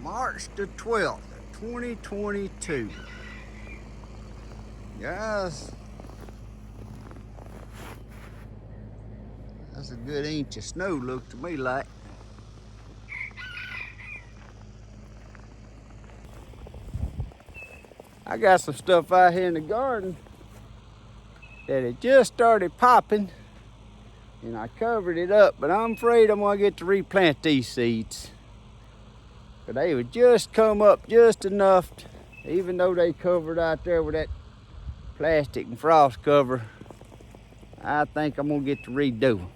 March the 12th, 2022. Guys, that's a good inch of snow, looked to me like. I got some stuff out here in the garden that it just started popping, and I covered it up, but I'm afraid I'm gonna get to replant these seeds. But they would just come up just enough, even though they covered out there with that plastic and frost cover. I think I'm gonna get to redo them.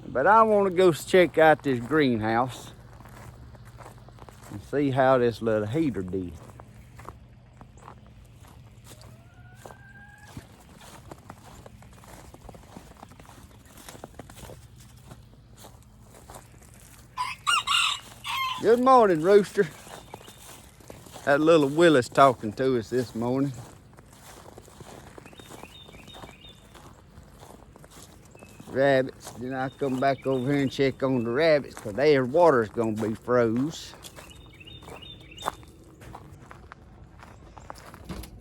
But I want to go check out this greenhouse and see how this little heater did. Good morning, Rooster. That little Willis talking to us this morning. Rabbits. Then I come back over here and check on the rabbits because their water's gonna be froze.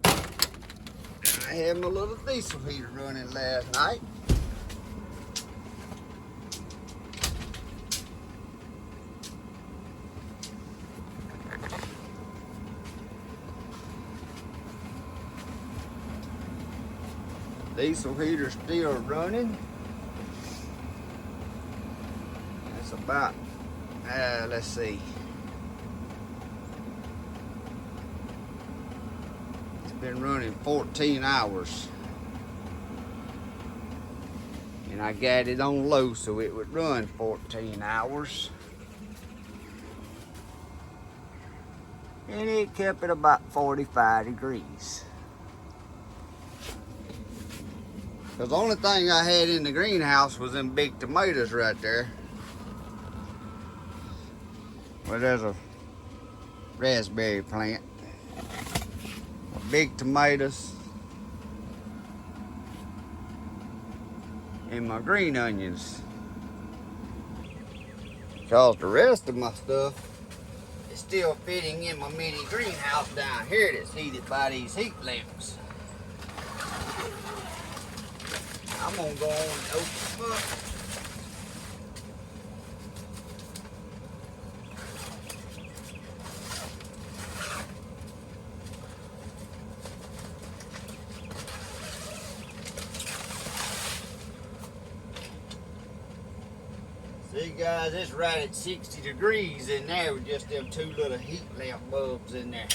I had my little diesel heater running last night. Diesel heater's still running. It's about, let's see. It's been running 14 hours. And I got it on low so it would run 14 hours. And it kept it about 45 degrees. Because the only thing I had in the greenhouse was them big tomatoes right there. Well, there's a raspberry plant. Big tomatoes. And my green onions. Because the rest of my stuff is still fitting in my mini greenhouse down here that's heated by these heat lamps. I'm gonna go on and open them up. See guys, it's right at 60 degrees in there with just them two little heat lamp bulbs in there.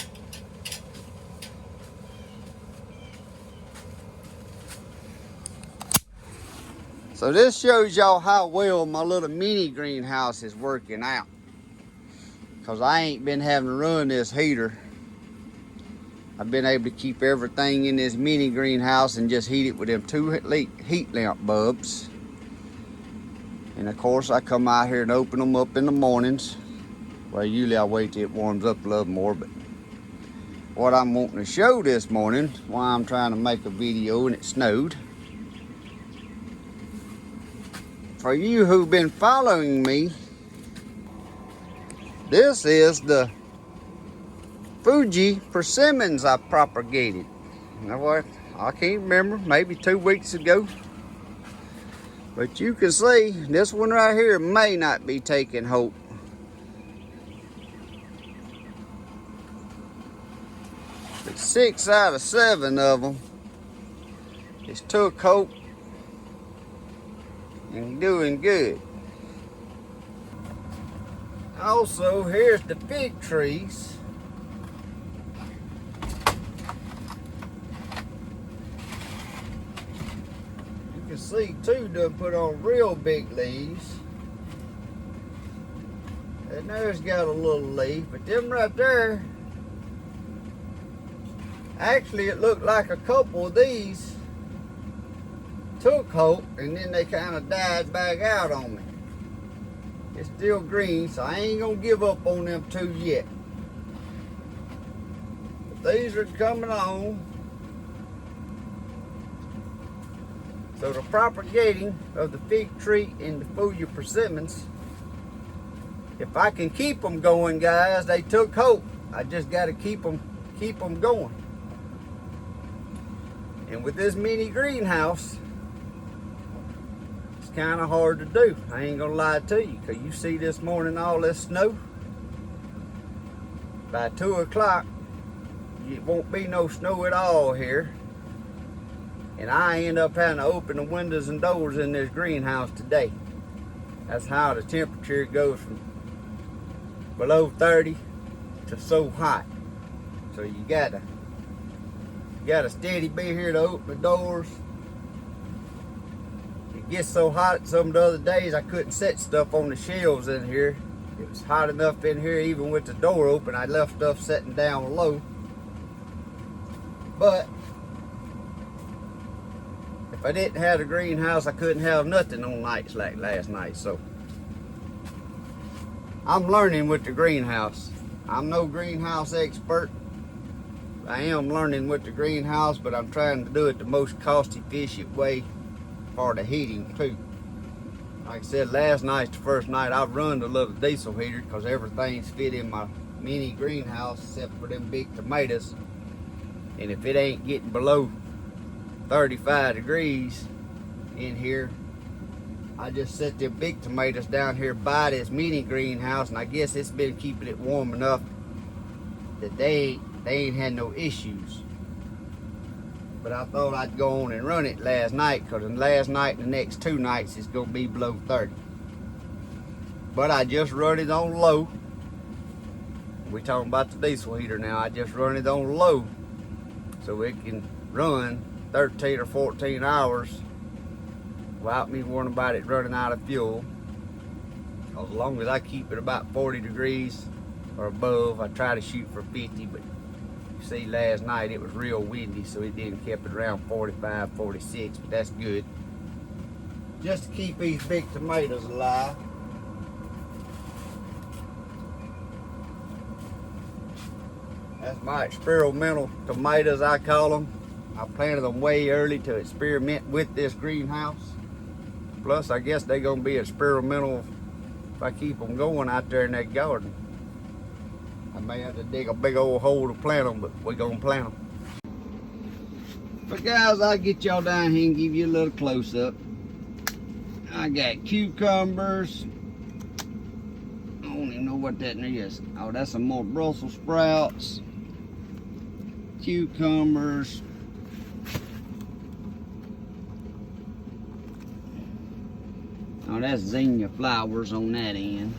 So this shows y'all how well my little mini greenhouse is working out. Cause I ain't been having to run this heater. I've been able to keep everything in this mini greenhouse and just heat it with them two heat lamp bulbs. And of course I come out here and open them up in the mornings. Well, usually I wait till it warms up a little more, but what I'm wanting to show this morning, why I'm trying to make a video and it snowed. For you who've been following me, this is the Fuyu persimmons I propagated. You know what? I can't remember, maybe 2 weeks ago. But you can see this one right here may not be taking hold. But 6 out of 7 of them is took hold and doing good. Also, here's the fig trees. You can see 2 done put on real big leaves. And there's got a little leaf, but them right there, actually it looked like a couple of these took hope and then they kind of died back out on me. It's still green, so I ain't gonna give up on them 2 yet. But these are coming on. So the propagating of the fig tree and the Fuyu persimmons if I can keep them going, guys, they took hope. I just got to keep them going. And with this mini greenhouse, it's kind of hard to do. I ain't gonna lie to you, because you see this morning all this snow. By 2 o'clock, it won't be no snow at all here. And I end up having to open the windows and doors in this greenhouse today. That's how the temperature goes from below 30 to so hot. So you gotta steady be here to open the doors. It gets so hot some of the other days I couldn't set stuff on the shelves in here. It was hot enough in here even with the door open. I left stuff sitting down low. But if I didn't have the greenhouse, I couldn't have nothing on nights like last night. So I'm learning with the greenhouse. I'm no greenhouse expert. I am learning with the greenhouse, but I'm trying to do it the most cost-efficient way for the heating too. Like I said, last night's the first night I've run the little diesel heater because everything's fit in my mini greenhouse except for them big tomatoes. And if it ain't getting below 35 degrees in here, I just set them big tomatoes down here by this mini greenhouse, and I guess it's been keeping it warm enough that they ain't had no issues. But I thought I'd go on and run it last night, because last night and the next 2 nights it's gonna be below 30. But I just run it on low. We talking about the diesel heater now. I just run it on low so it can run 13 or 14 hours without me worrying about it running out of fuel. As long as I keep it about 40 degrees or above, I try to shoot for 50, but you see last night it was real windy, so it didn't keep it around 45, 46, but that's good. Just to keep these big tomatoes alive. That's my experimental tomatoes, I call them. I planted them way early to experiment with this greenhouse. Plus, I guess they're gonna be experimental if I keep them going out there in that garden. I may have to dig a big old hole to plant them, but we're gonna plant them. But guys, I'll get y'all down here and give you a little close up. I got cucumbers. I don't even know what that is. Oh, that's some more Brussels sprouts. Cucumbers. Oh, that's zinnia flowers on that end.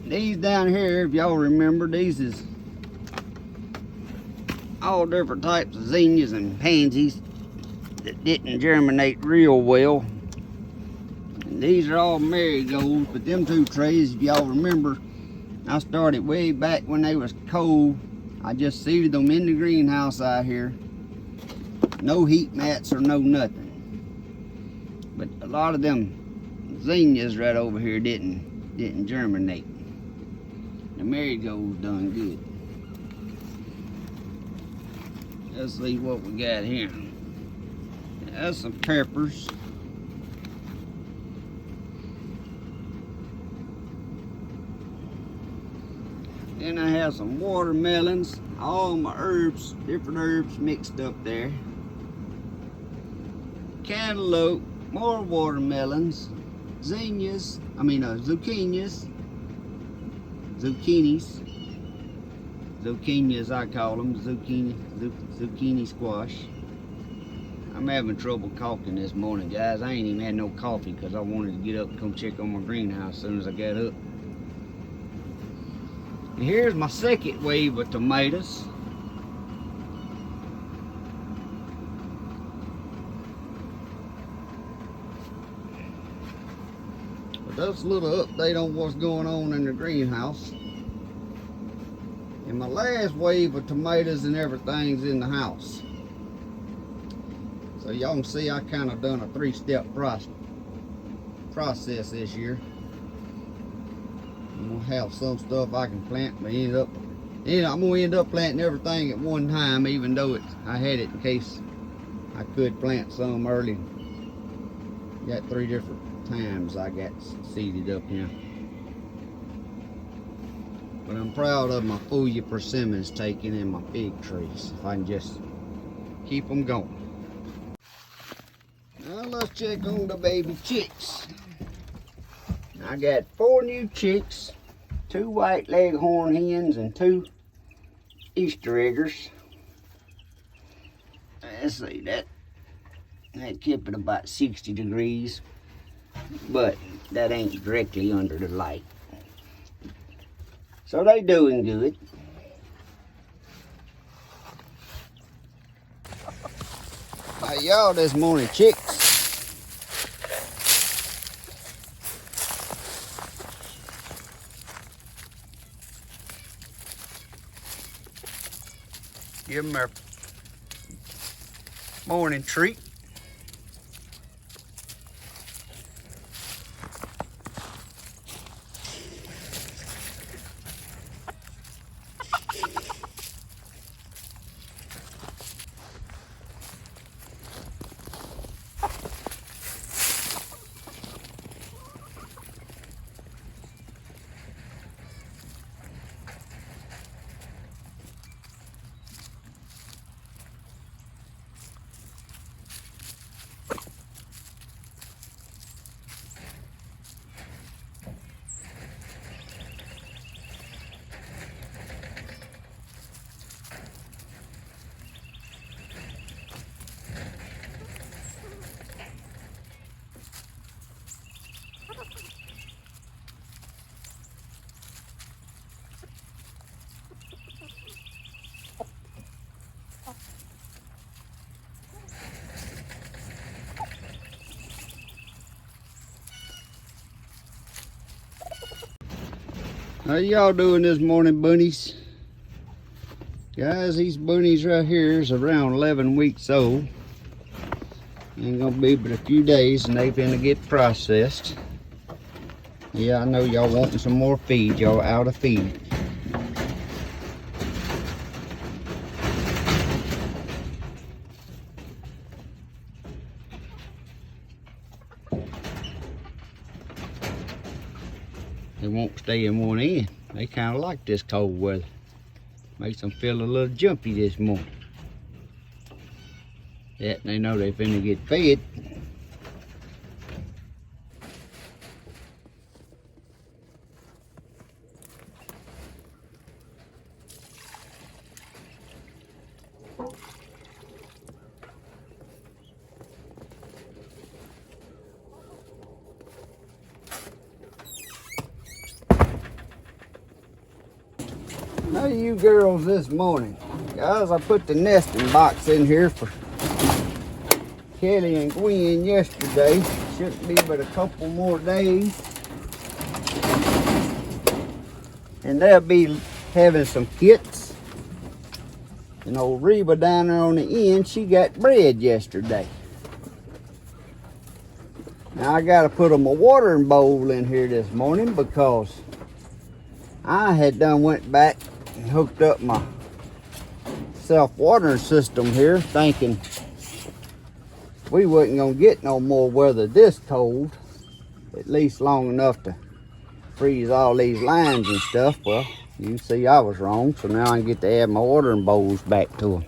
These down here, if y'all remember, these is all different types of zinnias and pansies that didn't germinate real well. And these are all marigolds, but them 2 trays, if y'all remember, I started way back when they was cold. I just seeded them in the greenhouse out here. No heat mats or no nothing. But a lot of them zinnias right over here didn't germinate. The marigolds done good. Let's see what we got here. That's some peppers. Then I have some watermelons. All my herbs, different herbs mixed up there. Cantaloupe, more watermelons, zinnias, zucchinis, zucchinis I call them, zucchini squash. I'm having trouble coughing this morning, guys. I ain't even had no coffee because I wanted to get up and come check on my greenhouse as soon as I got up. And here's my second wave of tomatoes. But that's a little update on what's going on in the greenhouse. And my last wave of tomatoes and everything's in the house. So y'all can see I kind of done a 3-step process this year. I'm gonna have some stuff I can plant, but I'm gonna end up planting everything at one time, even though I had it in case I could plant some early. Got three times I got seeded up here. But I'm proud of my Fuyu persimmons taking in my fig trees. If I can just keep them going. Now let's check on the baby chicks. I got 4 new chicks, 2 white leghorn hens and 2 Easter eggers. Let's see, that kept it about 60 degrees, but that ain't directly under the light. So they doing good. Hey y'all, this morning chicks. Give them their morning treat. How y'all doing this morning, bunnies? Guys, these bunnies right here is around 11 weeks old. Ain't gonna be but a few days and they finna get processed. Yeah, I know y'all wanting some more feed. Y'all out of feed. They won't stay in one end. They kind of like this cold weather. Makes them feel a little jumpy this morning. That they know they finna get fed. How are you girls this morning? Guys, I put the nesting box in here for Kelly and Gwen yesterday. Shouldn't be but a couple more days. And they'll be having some kits. And old Reba down there on the end, she got bred yesterday. Now I gotta put them a watering bowl in here this morning because I had done went back and hooked up my self-watering system here thinking we wasn't gonna get no more weather this cold, at least long enough to freeze all these lines and stuff. Well, you see I was wrong, so now I can get to add my watering bowls back to them.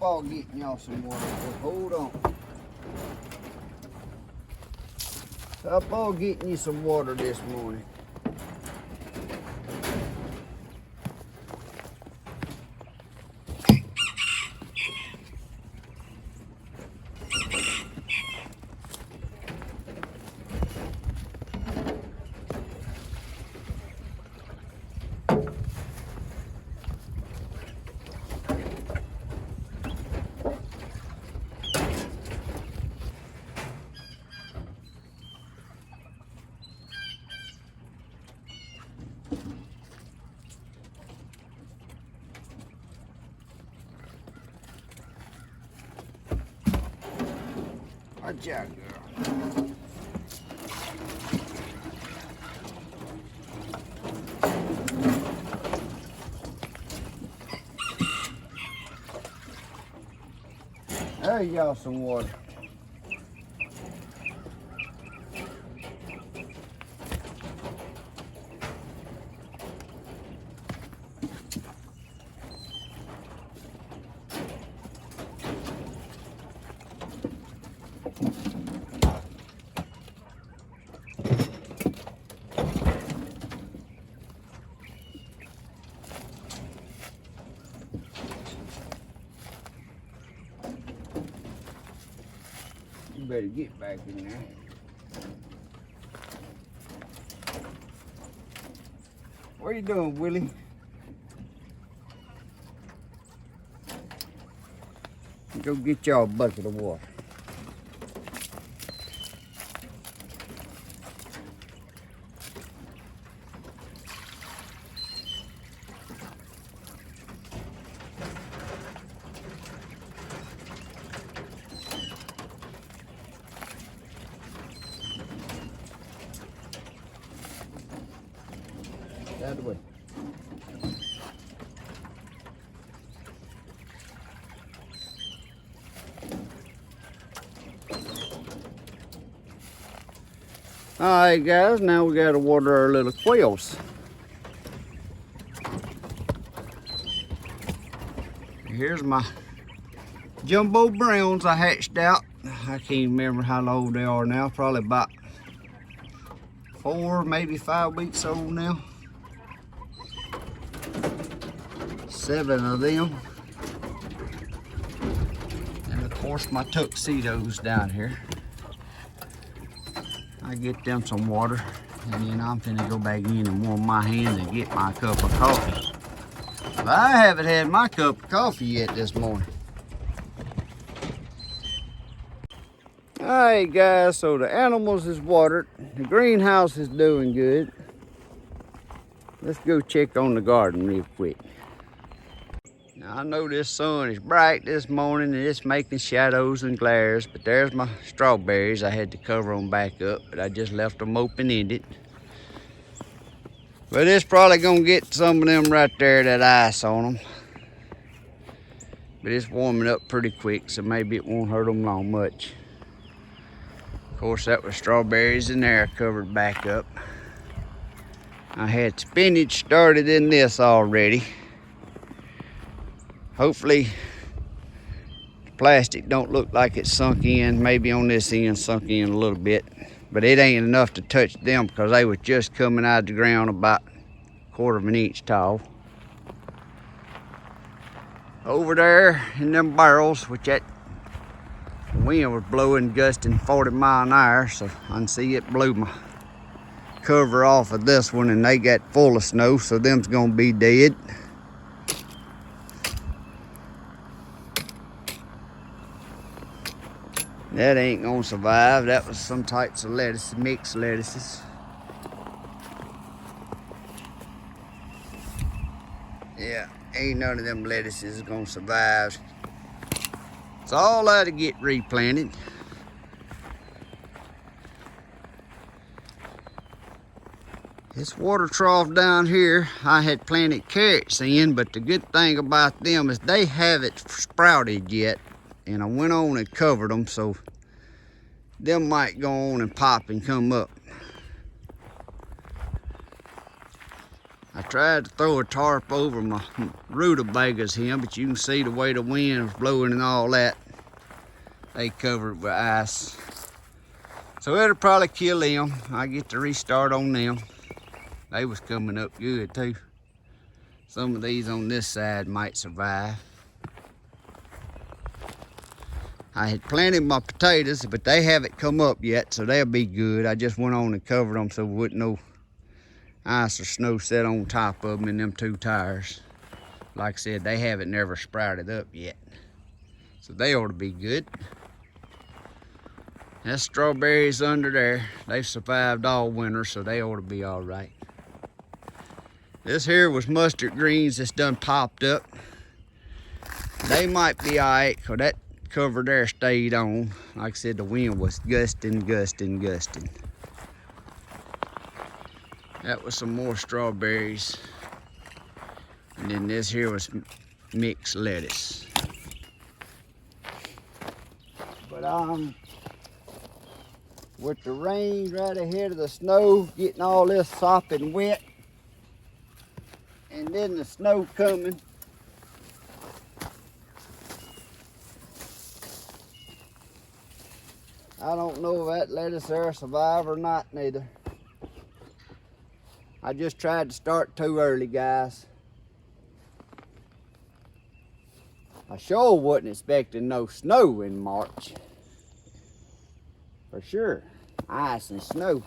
I'll getting y'all some water. Hold on. I'll getting you some water this morning. Watch out, girl. There you go, some water. You better get back in there. What are you doing, Willie? Go get y'all a bucket of water. That way. Alright guys, now we gotta water our little quails. Here's my jumbo browns I hatched out. I can't remember how old they are now, probably about 4, maybe 5 weeks old now. 7 of them. And of course my tuxedos down here. I get them some water and then I'm finna go back in and warm my hands and get my cup of coffee. But I haven't had my cup of coffee yet this morning. Alright guys, so the animals is watered. The greenhouse is doing good. Let's go check on the garden real quick. Now I know this sun is bright this morning and it's making shadows and glares, but there's my strawberries. I had to cover them back up, but I just left them open-ended. But it's probably gonna get some of them right there, that ice on them. But it's warming up pretty quick, so maybe it won't hurt them long much. Of course, that was strawberries in there covered back up. I had spinach started in this already. Hopefully the plastic don't look like it's sunk in. Maybe on this end sunk in a little bit, but it ain't enough to touch them because they was just coming out of the ground about 1/4 of an inch tall. Over there in them barrels, which that wind was blowing, gusting 40 miles an hour, so I can see it blew my cover off of this one and they got full of snow, so them's gonna be dead. That ain't gonna survive. That was some types of lettuce, mixed lettuces. Yeah, ain't none of them lettuces gonna survive. It's all out to get replanted. This water trough down here, I had planted carrots in, but the good thing about them is they haven't sprouted yet. And I went on and covered them, so them might go on and pop and come up. I tried to throw a tarp over my rutabagas here, but you can see the way the wind was blowing and all that. They covered with ice. So it'll probably kill them. I get to restart on them. They was coming up good too. Some of these on this side might survive. I had planted my potatoes, but they haven't come up yet, so they'll be good. I just went on and covered them so there wouldn't no ice or snow set on top of them in them 2 tires. Like I said, they haven't never sprouted up yet, so they ought to be good. That's strawberries under there. They've survived all winter, so they ought to be all right. This here was mustard greens that's done popped up. They might be all right, because that cover there stayed on. Like I said, the wind was gusting. That was some more strawberries. And then this here was mixed lettuce. But with the rain right ahead of the snow, getting all this sopping wet, and then the snow coming, I don't know if that lettuce there survive or not neither. I just tried to start too early, guys. I sure wasn't expecting no snow in March. For sure. Ice and snow.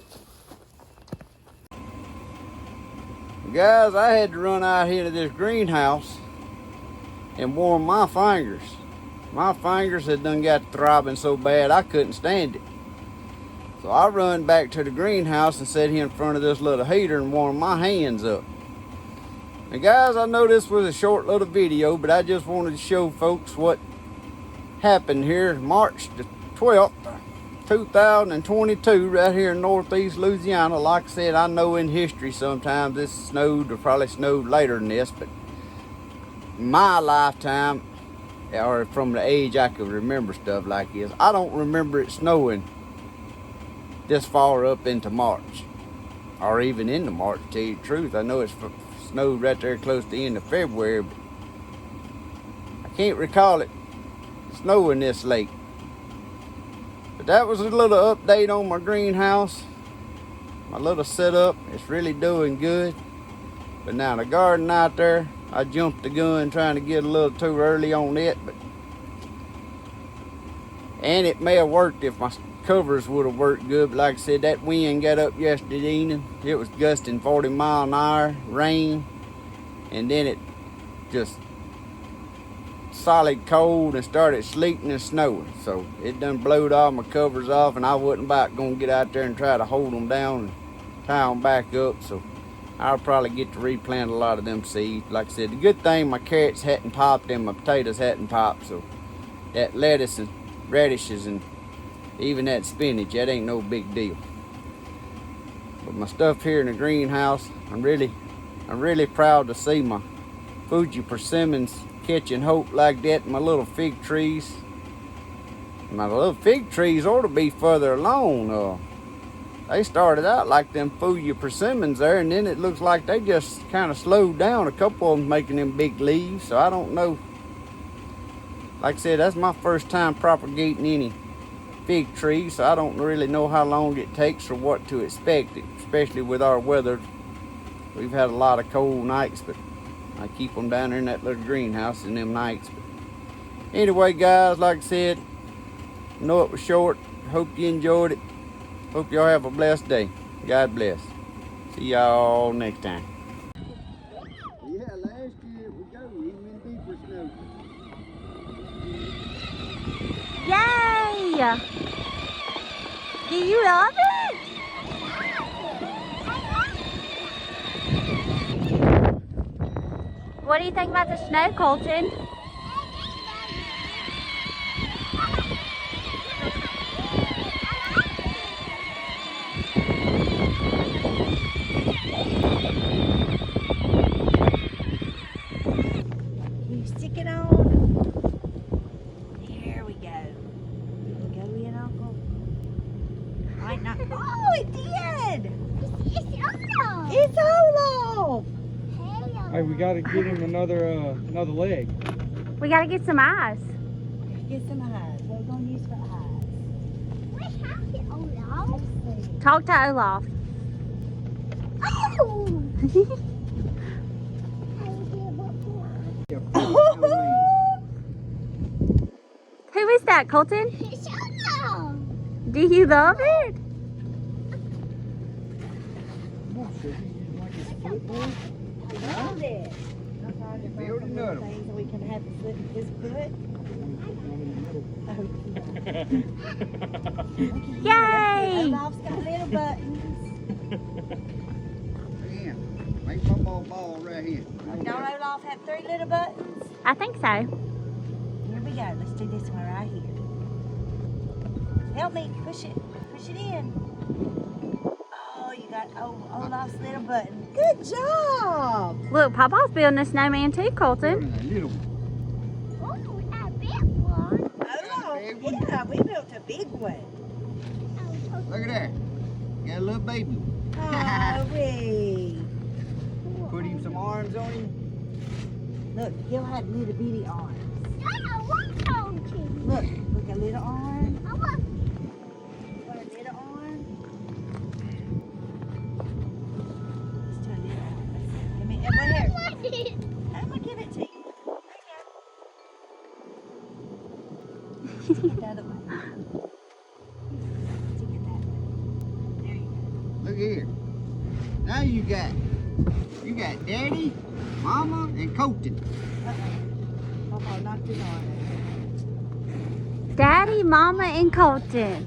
Guys, I had to run out here to this greenhouse and warm my fingers. My fingers had done got throbbing so bad I couldn't stand it. So I run back to the greenhouse and sat here in front of this little heater and warmed my hands up. Now guys, I know this was a short little video, but I just wanted to show folks what happened here March the 12th, 2022, right here in northeast Louisiana. Like I said, I know in history sometimes this snowed or probably snowed later than this, but in my lifetime, or from the age I could remember stuff like this, I don't remember it snowing this far up into March, or even into March, to tell you the truth. I know it's snowed right there close to the end of February, but I can't recall it snowing this late. But that was a little update on my greenhouse, my little setup. It's really doing good. But now the garden out there, I jumped the gun trying to get a little too early on it, and it may have worked if my covers would have worked good. But like I said, that wind got up yesterday evening. It was gusting 40 mile an hour, rain, and then it just solid cold and started sleeting and snowing. So it done blowed all my covers off, and I wasn't about gonna get out there and try to hold them down and tie them back up. So I'll probably get to replant a lot of them seeds. Like I said, the good thing my carrots hadn't popped and my potatoes hadn't popped, so that lettuce and radishes and even that spinach, that ain't no big deal. But my stuff here in the greenhouse, I'm really proud to see my Fuyu persimmons catching hope like that. My little fig trees. My little fig trees ought to be further along. They started out like them Fuyu persimmons there, and then it looks like they just kind of slowed down. A couple of them making them big leaves, so I don't know. Like I said, that's my first time propagating any fig trees, so I don't really know how long it takes or what to expect, especially with our weather. We've had a lot of cold nights, but I keep them down there in that little greenhouse in them nights. But anyway, guys, like I said, I know it was short. Hope you enjoyed it. Hope y'all have a blessed day. God bless. See y'all next time. Yeah, last year we go even deeper snow. Yay! Do you love it? What do you think about the snow, Colton? You stick it on. There we go. Go in, Uncle. Might not. Oh, it did! It's Olaf! Hey, we gotta get him another leg. We gotta get some eyes. Get some eyes. What are we gonna use for eyes? Talk to Olaf. Who is that, Colton? Do you love it? I love it. I'm trying to find some little things so we can have to slip his foot. Yay! Olaf's got little buttons. Yeah, make my ball right here. Don't Olaf have 3 little buttons? I think so. Here we go. Let's do this one right here. Help me. Push it. Push it in. Oh, you got Olaf's little button. Good job. Look, Papa's building a snowman too, Colton. A little one. Oh, yeah, we built a big one. Look at there. Got a little baby. Oh, wee. Put him some arms on him. Look, he'll have little bitty arms. Look, a little arm. Want a little arm? Let's do a little arm. Give me, and one here. I'm gonna give it to you. There you go. Take it the other way. Take it that way. There you go. Look here. Now you got Daddy, Mama, and Colton. Papa knocked his arm. Daddy, Mama, and Colton.